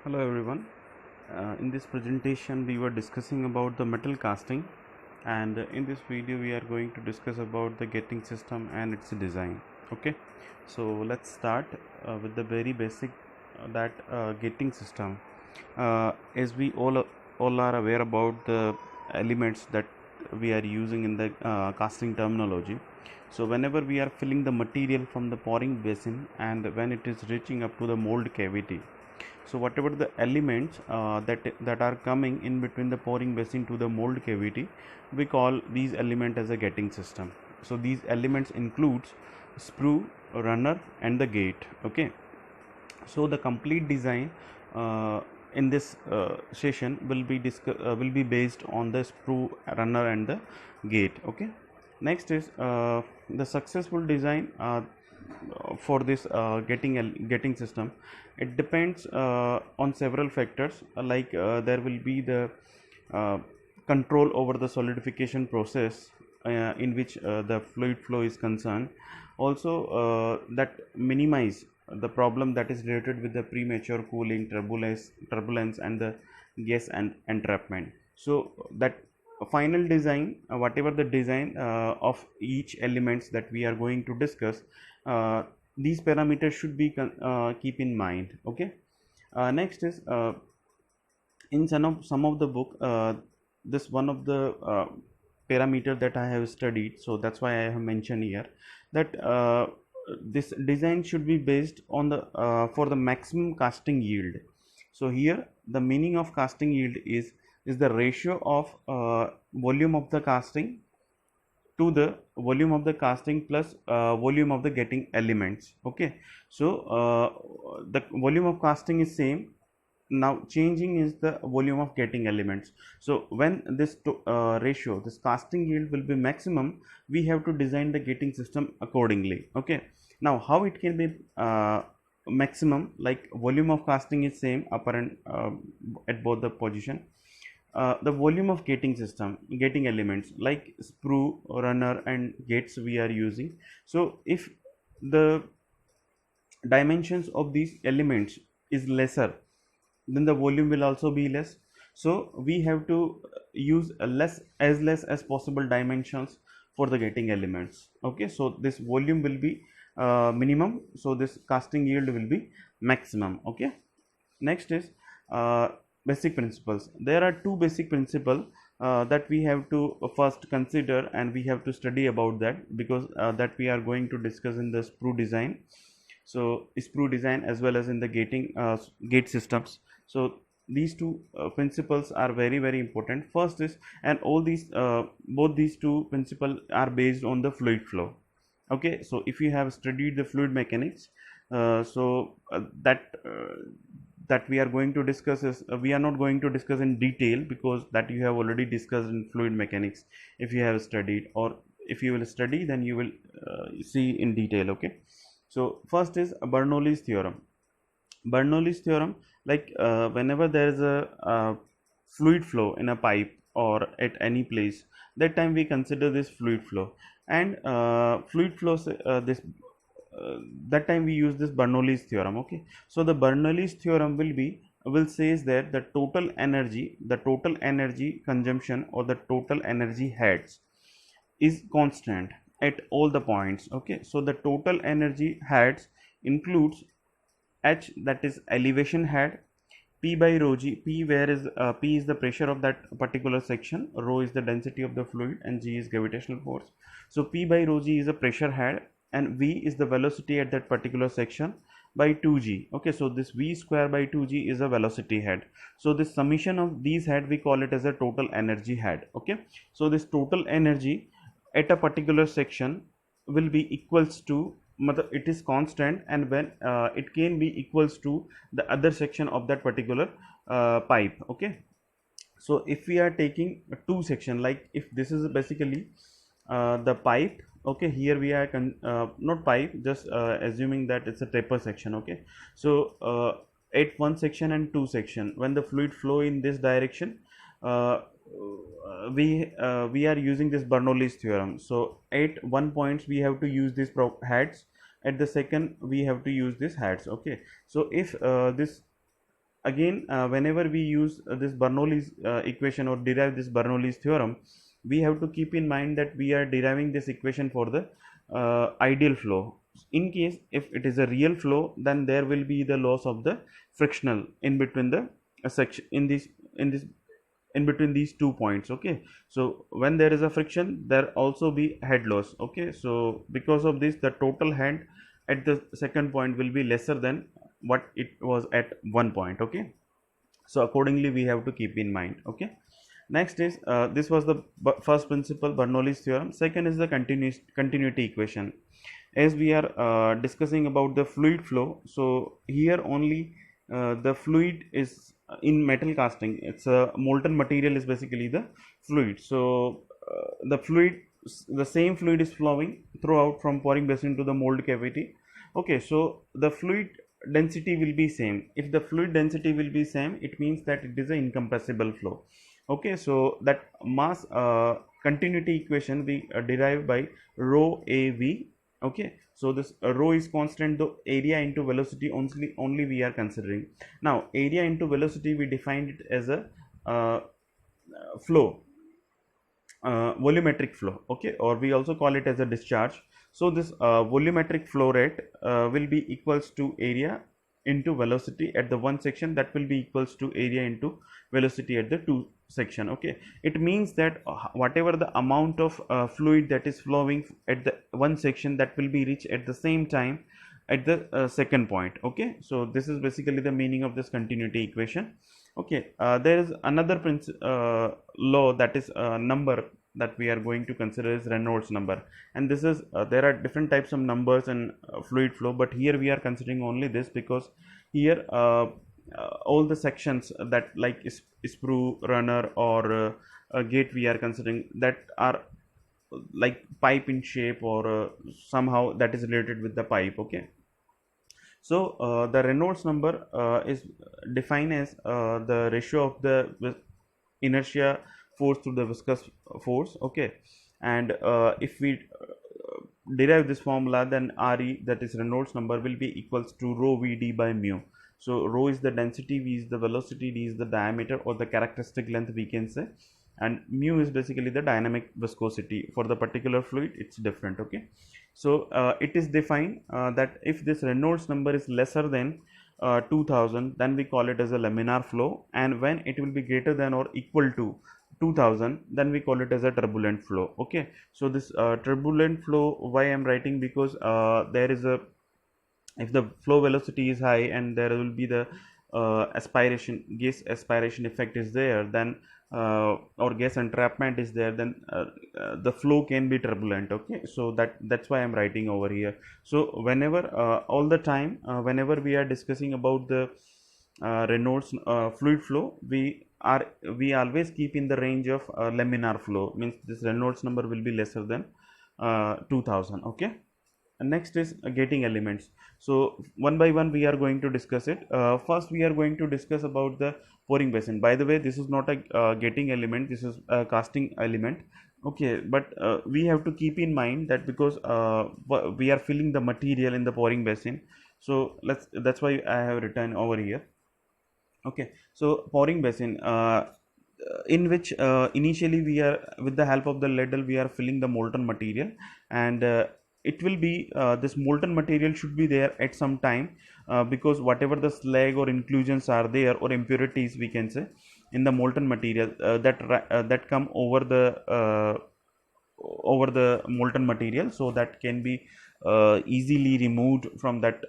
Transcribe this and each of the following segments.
Hello everyone. In this presentation we were discussing about the metal casting, and in this video we are going to discuss about the gating system and its design. Okay, so let's start with the very basic that gating system. As we all are aware about the elements that we are using in the casting terminology. So whenever we are filling the material from the pouring basin and when it is reaching up to the mold cavity, so whatever the elements that are coming in between the pouring basin to the mold cavity, we call these elements as a gating system. So these elements includes sprue, runner and the gate. Okay, so the complete design in this session will be based on the sprue, runner and the gate. Okay, next is the successful design for this gating system. It depends on several factors, there will be the uh, control over the solidification process in which the fluid flow is concerned. Also that minimize the problem that is related with the premature cooling, turbulence and the gas and entrapment. So that final design, whatever the design of each elements that we are going to discuss, uh, these parameters should be keep in mind. Okay, next is in some of the book, this one of the parameter that I have studied, so that's why I have mentioned here that this design should be based on the for the maximum casting yield. So here the meaning of casting yield is the ratio of volume of the casting to the volume of the casting plus volume of the gating elements. Okay, so the volume of casting is same, now changing is the volume of gating elements. So when this ratio, this casting yield will be maximum, we have to design the gating system accordingly. Okay, now how it can be maximum, like volume of casting is same upper and at both the position. The volume of gating elements like sprue, runner and gates we are using. So if the dimensions of these elements is lesser, then the volume will also be less. So we have to use a less as possible dimensions for the gating elements. Okay, so this volume will be minimum, so this casting yield will be maximum. Okay, next is basic principles. There are two basic principles that we have to first consider, and we have to study about that, because that we are going to discuss in the sprue design. So sprue design as well as in the gate systems. So these two principles are very important. First is, and all these both these two principles are based on the fluid flow. Okay, so if you have studied the fluid mechanics, that we are going to discuss is, we are not going to discuss in detail, because that you have already discussed in fluid mechanics if you have studied, or if you will study then you will see in detail. Okay, so first is Bernoulli's theorem. Bernoulli's theorem, like whenever there is a fluid flow in a pipe or at any place, that time we consider this fluid flow. And fluid flows this that time we use this Bernoulli's theorem. Okay, so the Bernoulli's theorem will says that the total energy consumption or the total energy heads is constant at all the points. Okay, so the total energy heads includes H, that is elevation head, P by rho g. P where is P is the pressure of that particular section, rho is the density of the fluid and g is gravitational force. So P by rho g is a pressure head and V is the velocity at that particular section by 2g. Okay, so this V square by 2g is a velocity head. So this summation of these head, we call it as a total energy head. Okay, so this total energy at a particular section will be equals to, it is constant, and when it can be equals to the other section of that particular pipe. Okay, so if we are taking two section, like if this is basically the pipe. Okay, here we are not pipe, just assuming that it's a taper section. Okay, so at one section and two section, when the fluid flow in this direction, we are using this Bernoulli's theorem. So at one point we have to use these heads, at the second we have to use these heads. Okay, so if this again, whenever we use this Bernoulli's equation or derive this Bernoulli's theorem, we have to keep in mind that we are deriving this equation for the ideal flow. In case if it is a real flow, then there will be the loss of the frictional in between the section in between these 2 points. Okay, so when there is a friction, there also be head loss. Okay, so because of this, the total head at the second point will be lesser than what it was at one point. Okay, so accordingly we have to keep in mind. Okay, next is this was the first principle, Bernoulli's theorem. Second is the continuity equation. As we are discussing about the fluid flow, so here only the fluid is in metal casting, it's a molten material is basically the fluid. So the same fluid is flowing throughout from pouring basin to the mold cavity. Okay, so the fluid density will be same. If the fluid density will be same, it means that it is an incompressible flow. Okay, so that mass continuity equation we derive by rho av. Okay, so this rho is constant, the area into velocity only we are considering. Now area into velocity, we defined it as a flow, volumetric flow. Okay, or we also call it as a discharge. So this volumetric flow rate will be equals to area into velocity at the one section, that will be equals to area into velocity at the two section. Okay, it means that whatever the amount of fluid that is flowing at the one section, that will be reached at the same time at the second point. Okay, so this is basically the meaning of this continuity equation. Okay, there is another law, that is number that we are going to consider is Reynolds number, and this is there are different types of numbers in fluid flow, but here we are considering only this because here all the sections that like sprue, runner or gate we are considering, that are like pipe in shape or somehow that is related with the pipe. Okay, so the Reynolds number is defined as the ratio of the inertia force to the viscous force. Okay, and if we derive this formula, then Re, that is Reynolds number, will be equals to rho Vd by mu. So rho is the density, V is the velocity, D is the diameter or the characteristic length we can say, and mu is basically the dynamic viscosity. For the particular fluid it's different. Okay, so it is defined that if this Reynolds number is lesser than 2000, then we call it as a laminar flow, and when it will be greater than or equal to 2000, then we call it as a turbulent flow. Okay, so this turbulent flow, why I am writing, because there is a, if the flow velocity is high and there will be the aspiration, gas aspiration effect is there, then or gas entrapment is there, then the flow can be turbulent. Okay, so that's why I'm writing over here. So whenever all the time whenever we are discussing about the Reynolds fluid flow, we always keep in the range of laminar flow, means this Reynolds number will be lesser than 2000. Okay, and next is gating elements. So one by one we are going to discuss it. First we are going to discuss about the pouring basin. By the way, this is not a gating element, this is a casting element. Okay, but we have to keep in mind that because we are filling the material in the pouring basin, so that's why I have written over here. Okay, so pouring basin, in which initially we are, with the help of the ladle, we are filling the molten material, and it will be this molten material should be there at some time, because whatever the slag or inclusions are there, or impurities we can say, in the molten material that come over the molten material, so that can be easily removed from that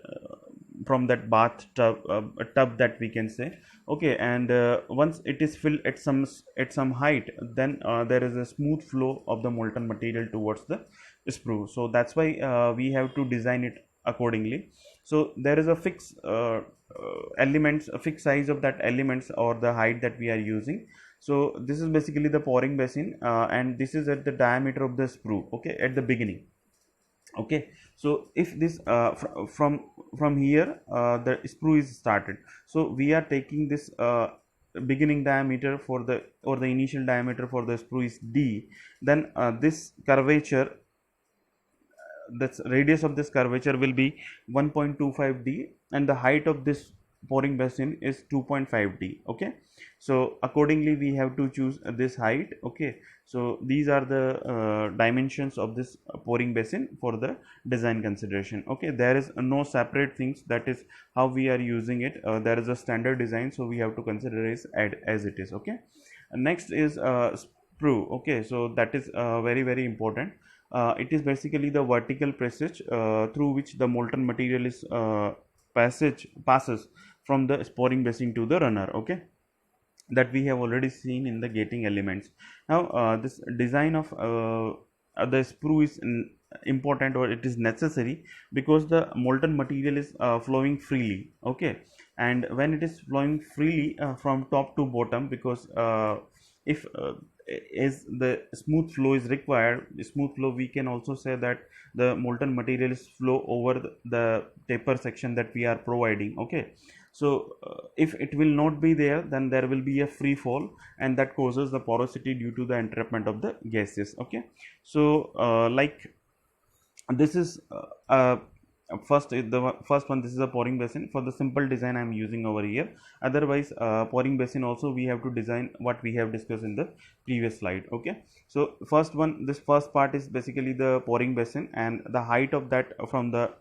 bath tub that we can say. Okay, and once it is filled at some height, then there is a smooth flow of the molten material towards the sprue. So that's why we have to design it accordingly. So there is a fixed elements, a fixed size of that elements or the height that we are using. So this is basically the pouring basin, and this is at the diameter of the sprue. Okay, at the beginning. Okay, so if this from here the sprue is started, so we are taking this beginning diameter for the, or the initial diameter for the sprue is D, then this curvature, that's radius of this curvature will be 1.25 D, and the height of this pouring basin is 2.5D. okay, so accordingly we have to choose this height. okay, so these are the dimensions of this pouring basin for the design consideration. okay, there is no separate things, that is how we are using it. There is a standard design, so we have to consider it as it is. okay, next is sprue. okay, so that is very important. It is basically the vertical passage through which the molten material is passes from the pouring basin to the runner. okay, that we have already seen in the gating elements. Now this design of the sprue is important, or it is necessary, because the molten material is flowing freely. okay, and when it is flowing freely from top to bottom, because if is the smooth flow is required, smooth flow, we can also say that the molten material is flow over the taper section that we are providing. okay, so if it will not be there, then there will be a free fall, and that causes the porosity due to the entrapment of the gases. okay, so like this is the first one, this is a pouring basin. For the simple design I am using over here. Otherwise pouring basin also we have to design what we have discussed in the previous slide. okay, so first one, this first part is basically the pouring basin, and the height of that from the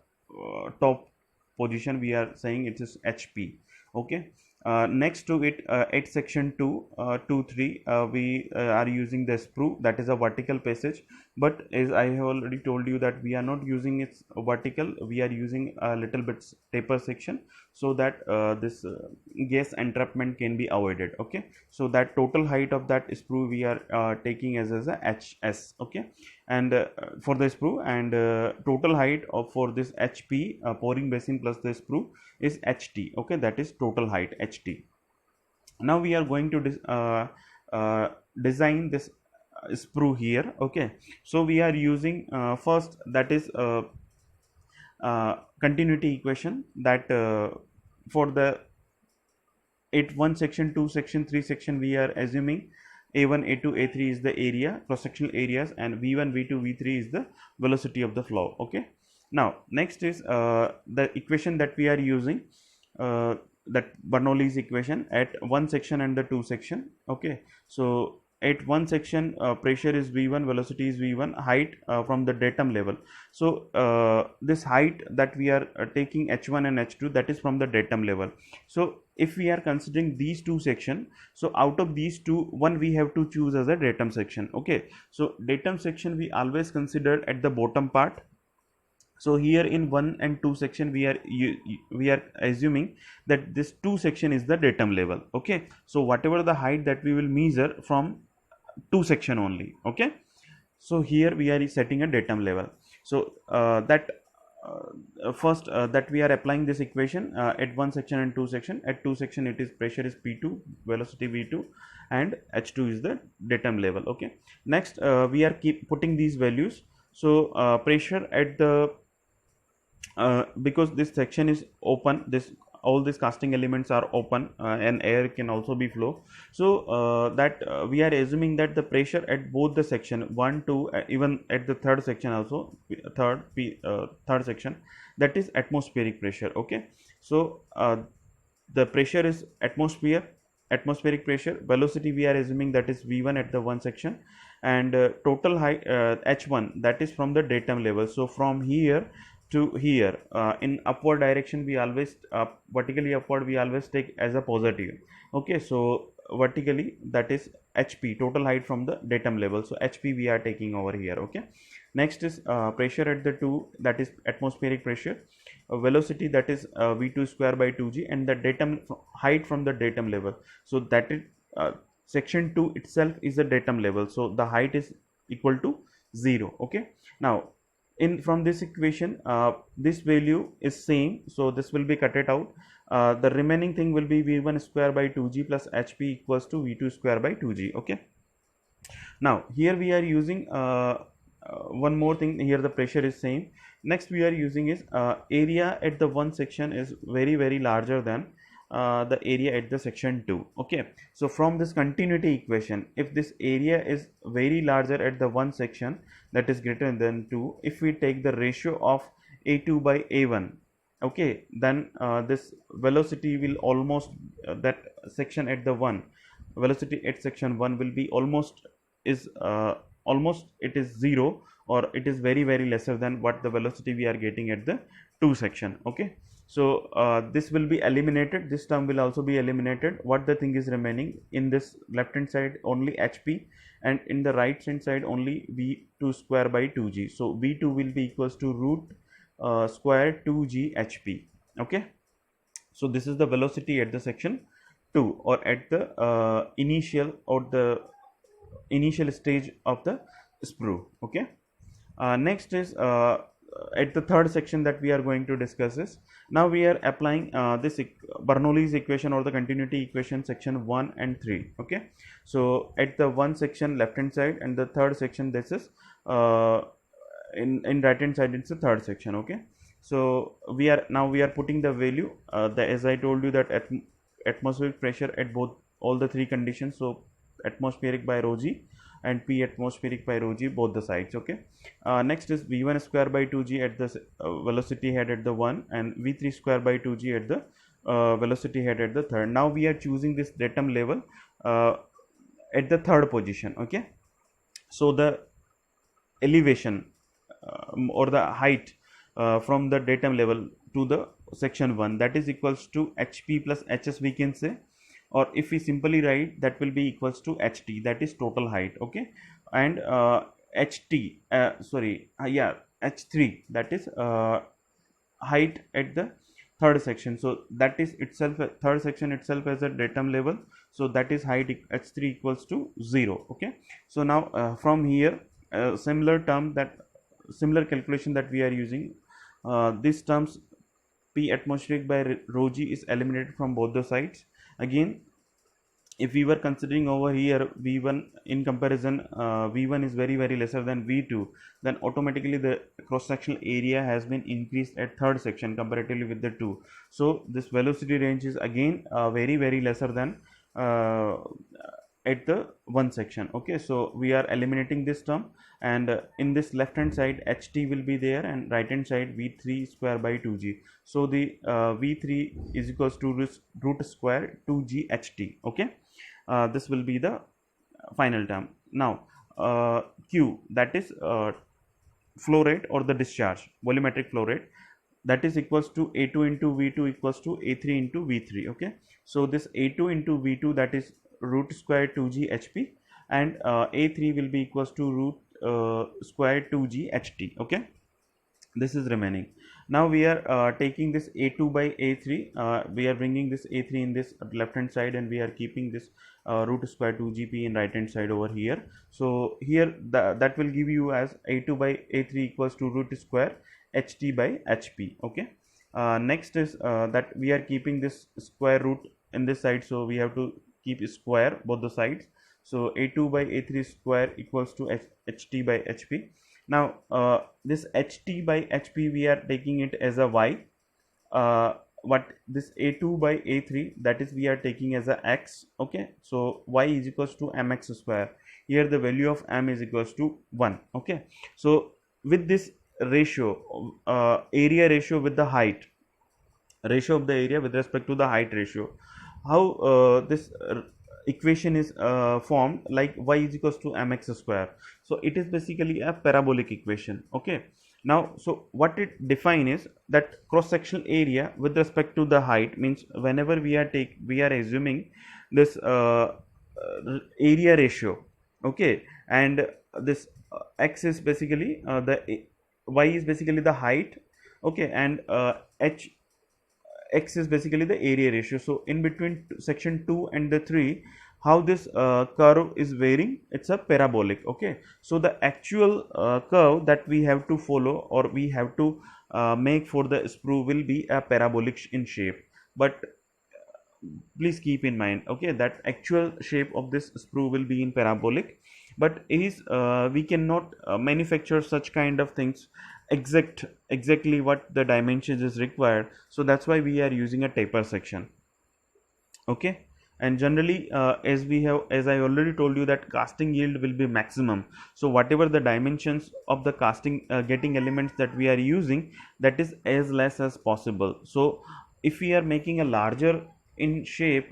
top position we are saying it is HP. okay, next to it at section 3 we are using the sprue, that is a vertical passage. But as I have already told you that we are not using its vertical, we are using a little bit taper section, so that this gas entrapment can be avoided. okay, so that total height of that sprue we are taking as a HS. okay, and for the sprue, and total height of for this HP pouring basin plus the sprue is HT. okay, that is total height HT. Now we are going to design this sprue here. okay, so we are using first, that is continuity equation, that for the 1 section, 2 section, 3 section, we are assuming A1, A2, A3 is the area, cross sectional areas, and V1, V2, V3 is the velocity of the flow. okay, now next is the equation that we are using, that Bernoulli's equation at 1 section and the 2 section. okay, so at 1 section pressure is V1, velocity is V1, height from the datum level. So this height that we are taking H1 and H2, that is from the datum level. So if we are considering these two sections, so out of these two, one we have to choose as a datum section. okay, so datum section we always consider at the bottom part. So here in 1 and 2 section we are assuming that this 2 section is the datum level. okay, so whatever the height that we will measure from 2 section only. okay, so here we are setting a datum level. So that first that we are applying this equation at 1 section and 2 section. At 2 section it is pressure is P2, velocity V2, and H2 is the datum level. okay, next we are keep putting these values. So pressure at the because this section is open, this all these casting elements are open, and air can also be flow. So that we are assuming that the pressure at both the section 1, 2, even at the third section also, third section, that is atmospheric pressure. okay, so the pressure is atmospheric pressure. Velocity we are assuming that is V1 at the one section, and total height H1, that is from the datum level. So from here to here in upward direction we always vertically upward we always take as a positive. okay, so vertically that is HP, total height from the datum level. So HP we are taking over here. okay, next is pressure at the 2, that is atmospheric pressure. Velocity, that is V2 square by 2g, and the datum height from the datum level. So that is section 2 itself is the datum level, so the height is equal to 0. okay, now in from this equation this value is same, so this will be cut it out. The remaining thing will be V1 square by 2g plus HP equals to V2 square by 2g. okay, now here we are using one more thing. Here the pressure is same. Next we are using is area at the one section is very larger than the area at the section 2. okay, so from this continuity equation, if this area is very larger at the one section, that is greater than 2, if we take the ratio of A2 by A1, okay, then this velocity will almost that section at the 1 velocity at section 1 will be almost it is 0, or it is very lesser than what the velocity we are getting at the 2 section. Okay, so this will be eliminated, this term will also be eliminated. What the thing is remaining in this left hand side, only hp, and in the right hand side only v2 square by 2g. So v2 will be equals to root square 2g hp. Okay, so this is the velocity at the section 2, or at the initial stage of the sprue. Okay, next is at the third section that we are going to discuss is, now we are applying this Bernoulli's equation or the continuity equation section 1 and 3. Okay, so at the one section left hand side, and the third section, this is in right hand side, it's the third section. Okay, so we are putting the value as I told you that atmospheric pressure at all the three conditions, so atmospheric by rho g and P atmospheric by rho g, both the sides. Okay, next is V1 square by 2g at the velocity head at the 1, and V3 square by 2g at the velocity head at the third. Now we are choosing this datum level at the third position. Okay, so the elevation or the height from the datum level to the section 1, that is equals to hp plus hs, we can say, or if we simply write, that will be equals to ht, that is total height. Okay, and ht h3, that is height at the third section. So that is itself, third section itself as a datum level, so that is height h3 equals to 0. Okay, so now from here similar calculation that we are using, these terms P atmospheric by rho g is eliminated from both the sides. Again, if we were considering over here V1 in comparison, V1 is very lesser than V2, then automatically the cross sectional area has been increased at third section comparatively with the 2. So this velocity range is again very lesser than at the one section. Okay, so we are eliminating this term, and in this left hand side ht will be there, and right hand side v3 square by 2g. So the v3 is equals to root square 2g ht. Okay, this will be the final term. Now q, that is flow rate or the discharge, volumetric flow rate, that is equals to a2 into v2 equals to a3 into v3. Okay, so this a2 into v2, that is root square 2g hp, and a3 will be equals to root square 2g ht. Okay, this is remaining. Now we are taking this a2 by a3, we are bringing this a3 in this left hand side, and we are keeping this root square 2gp in right hand side over here. So here that will give you as a2 by a3 equals to root square ht by hp. Okay, next is that we are keeping this square root in this side, so we have to keep square both the sides. So a2 by a3 square equals to ht by hp. Now this ht by hp, we are taking it as a y. What this a2 by a3, that is we are taking as a x. Okay, so y is equals to mx square. Here the value of m is equals to 1. Okay, so with this ratio, area ratio with the height, ratio of the area with respect to the height ratio, how this equation is formed, like y is equals to mx square. So it is basically a parabolic equation. Okay, now so what it define is that cross sectional area with respect to the height, means whenever we are assuming this area ratio. Okay, and this x is basically the y is basically the height. Okay, and x is basically the area ratio. So in between section 2 and the 3, how this curve is varying, it's a parabolic. Okay, so the actual curve that we have to follow, or we have to make for the sprue, will be a parabolic in shape. But please keep in mind, okay, that actual shape of this sprue will be in parabolic, but is we cannot manufacture such kind of things exactly what the dimensions is required. So that's why we are using a taper section. Okay, And generally, as I already told you, that casting yield will be maximum. So whatever the dimensions of the casting getting elements that we are using, that is as less as possible. So if we are making a larger in shape,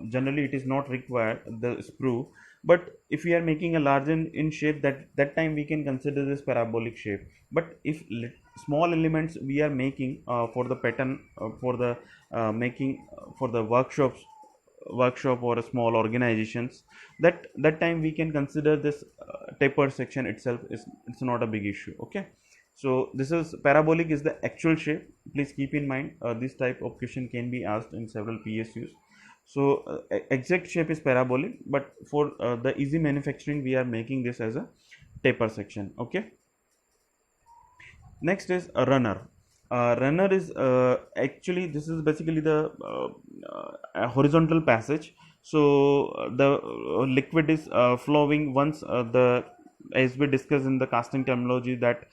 generally it is not required the sprue. But if we are making a larger in shape, that time we can consider this parabolic shape. But if small elements we are making for the pattern, for the making for the workshop or a small organizations, that time we can consider this tapered section itself is, it's not a big issue. Okay, so this is parabolic is the actual shape. Please keep in mind, this type of question can be asked in several PSUs. So exact shape is parabolic, but for the easy manufacturing we are making this as a taper section. Okay, next is a runner. Runner is actually, this is basically the a horizontal passage. So the liquid is flowing once the, as we discussed in the casting terminology, that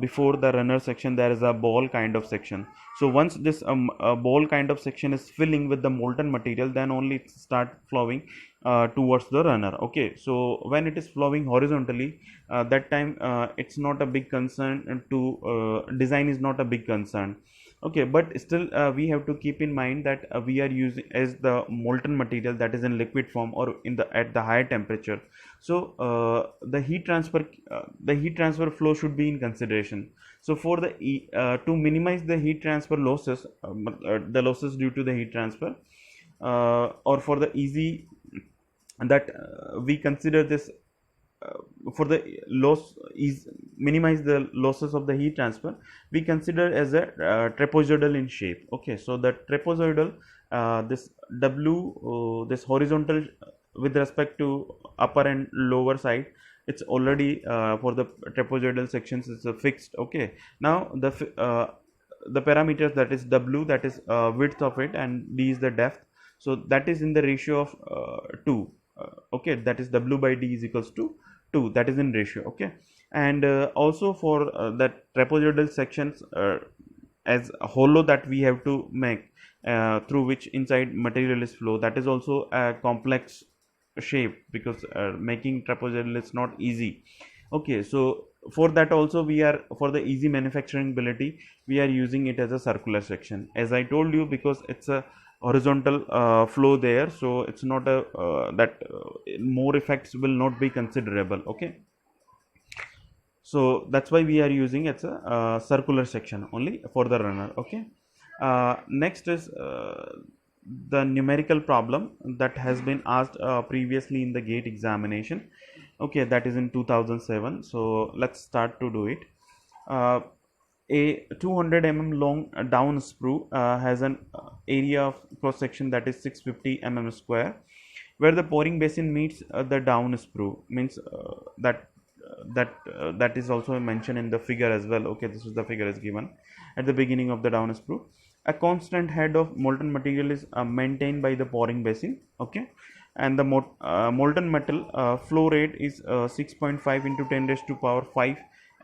before the runner section there is a ball kind of section. So once this ball kind of section is filling with the molten material, then only it start flowing towards the runner. Okay, so when it is flowing horizontally, that time it's not a big concern to design is not a big concern. Okay, but still we have to keep in mind that we are using as the molten material that is in liquid form or in the at the higher temperature. So the heat transfer flow should be in consideration. So for the to minimize the heat transfer losses, the losses due to the heat transfer, or for the easy that we consider this for the loss is minimize the losses of the heat transfer, we consider as a trapezoidal in shape. Okay, so the trapezoidal, this w this horizontal with respect to upper and lower side, it's already for the trapezoidal sections is fixed. Okay, now the parameters, that is w, that is width of it, and d is the depth. So that is in the ratio of 2. Okay, that is w by d is equals to 2, that is in ratio. Okay, and also for that trapezoidal sections, as a hollow that we have to make through which inside material is flow, that is also a complex shape, because making trapezoidal is not easy. Okay, so for that also we are, for the easy manufacturing ability, we are using it as a circular section, as I told you, because it's a horizontal flow there, so it's not a that more effects will not be considerable. Okay, so that's why we are using it's a circular section only for the runner. Okay, next is the numerical problem that has been asked previously in the gate examination. Okay, that is in 2007. So let's start to do it. A 200 long down sprue has an area of cross section that is 650 square, where the pouring basin meets the down sprue, means that is also mentioned in the figure as well. Okay, this is the figure is given at the beginning of the down sprue. A constant head of molten material is maintained by the pouring basin. Okay, and the molten metal flow rate is 6.5 into 10 raised to power 5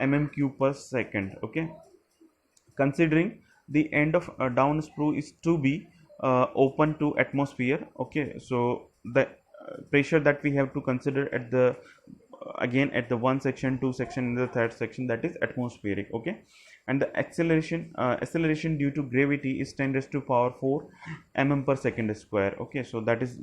mm³ per second. Okay, considering the end of a down sprue is to be open to atmosphere. Okay, so the pressure that we have to consider at the again at the one section, two section, in the third section, that is atmospheric. Okay, and the acceleration due to gravity is 10 raised to power 4 per second square. Okay, so that is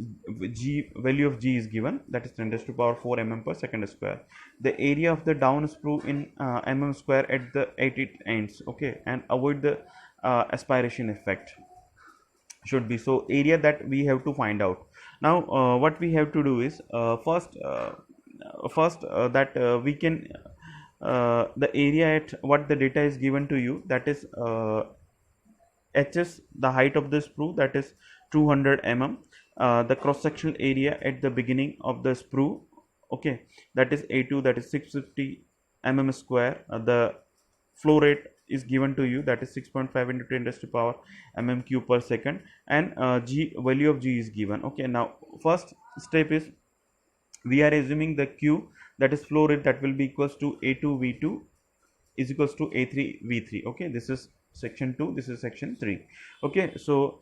g, value of g is given, that is 10 raised to power 4 per second square. The area of the down sprue in square at its ends. Okay, and avoid the aspiration effect should be. So area that we have to find out. Now what we have to do is first that we can the area at what the data is given to you, that is HS, the height of the sprue, that is 200 the cross sectional area at the beginning of the sprue. Okay, that is A2, that is 650 square. The flow rate is given to you, that is 6.5 into 10 raised to power mm³ per second, and g, value of g is given. Okay, now first step is we are assuming the q, that is flow rate, that will be equals to A2 V2 is equals to A3 V3. Okay, this is section 2, this is section 3. Okay, so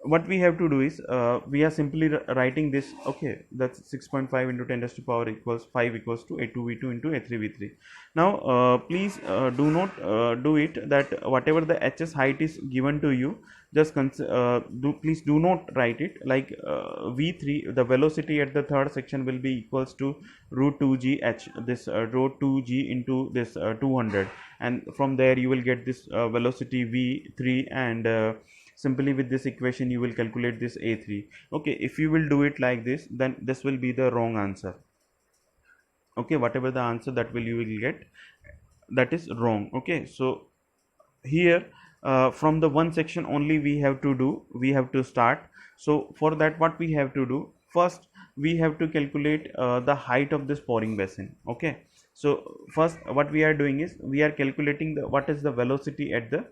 what we have to do is we are simply writing this. Okay, that's 6.5 into 10 raised to power equals 5 equals to a2v2 into a3v3. Now please do not do it that whatever the hs height is given to you, just please do not write it like v3. The velocity at the third section will be equals to root 2g h, this root 2g into this 200, and from there you will get this velocity v3, and simply with this equation you will calculate this a3. Okay, if you will do it like this, then this will be the wrong answer. Okay, whatever the answer that you will get, that is wrong. Okay, so here from the one section only we have to start. So for that, what we have to do, first we have to calculate the height of this pouring basin. Okay, so first what we are doing is we are calculating what is the velocity at the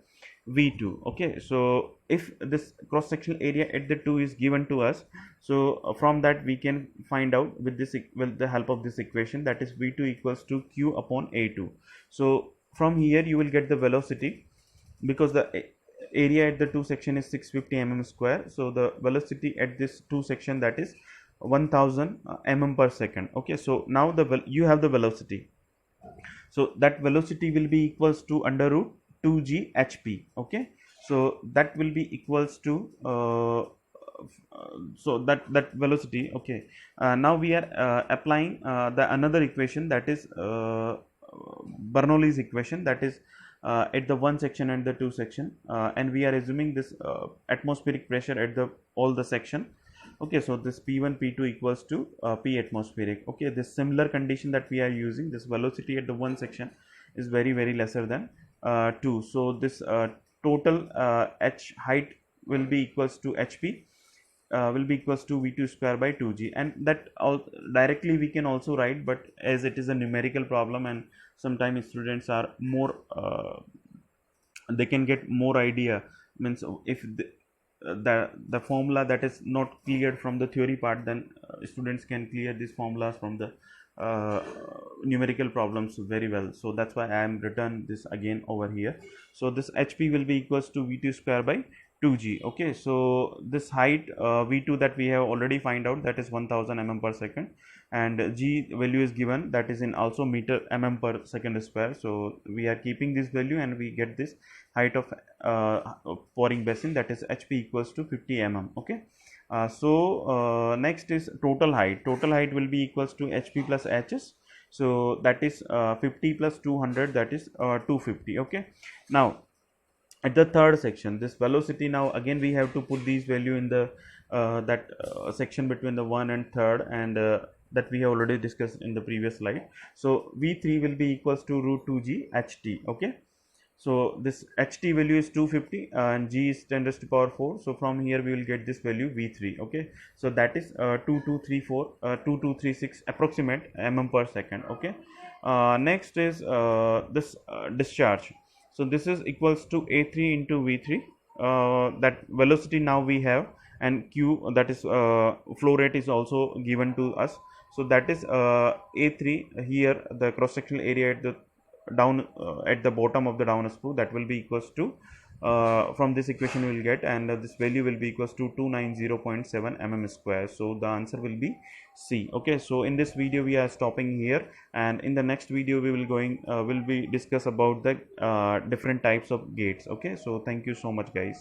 v2. Okay, so if this cross sectional area at the 2 is given to us, so from that we can find out with the help of this equation, that is v2 equals to q upon a2. So from here you will get the velocity, because the area at the 2 section is 650 mm square. So the velocity at this 2 section, that is 1000 mm per second. Okay, so now you have the velocity, so that velocity will be equals to under root 2g hp. Okay, so that will be equals to so that velocity. Okay, now we are applying the another equation, that is Bernoulli's equation, that is at the 1 section and the 2 section, and we are assuming this atmospheric pressure at the all the section. Okay, so this p1 p2 equals to p atmospheric. Okay, this similar condition that we are using, this velocity at the 1 section is very lesser than 2. So this total h height will be equals to hp, will be equals to v2 square by 2g, and that directly we can also write, but as it is a numerical problem and sometimes students are more they can get more idea, means if the formula that is not cleared from the theory part, then students can clear these formulas from the numerical problems very well. So that's why I am written this again over here. So this hp will be equals to v2 square by 2g. Okay, so this height v2 that we have already find out, that is 1000 mm per second, and g value is given, that is in also meter mm per second square. So we are keeping this value and we get this height of pouring basin, that is hp equals to 50 mm. Okay, so next is total height. Total height will be equals to hp plus hs, so that is 50 plus 200, that is 250. Okay, now at the third section, this velocity, now again we have to put these value in the section between the 1 and 3rd, and that we have already discussed in the previous slide. So v3 will be equals to root 2g ht. Okay, so this ht value is 250 and g is 10 raised to power 4. So from here we will get this value v3. Okay, so that is 2236 approximate mm per second. Okay, next is this discharge. So this is equals to a3 into v3, that velocity now we have, and q, that is flow rate, is also given to us. So that is a3 here, the cross sectional area at the down at the bottom of the down spool, that will be equals to from this equation we will get, and this value will be equals to 290.7 mm square. So the answer will be C. Okay, so in this video we are stopping here, and in the next video we will be discuss about the different types of gates. Okay, so thank you so much guys.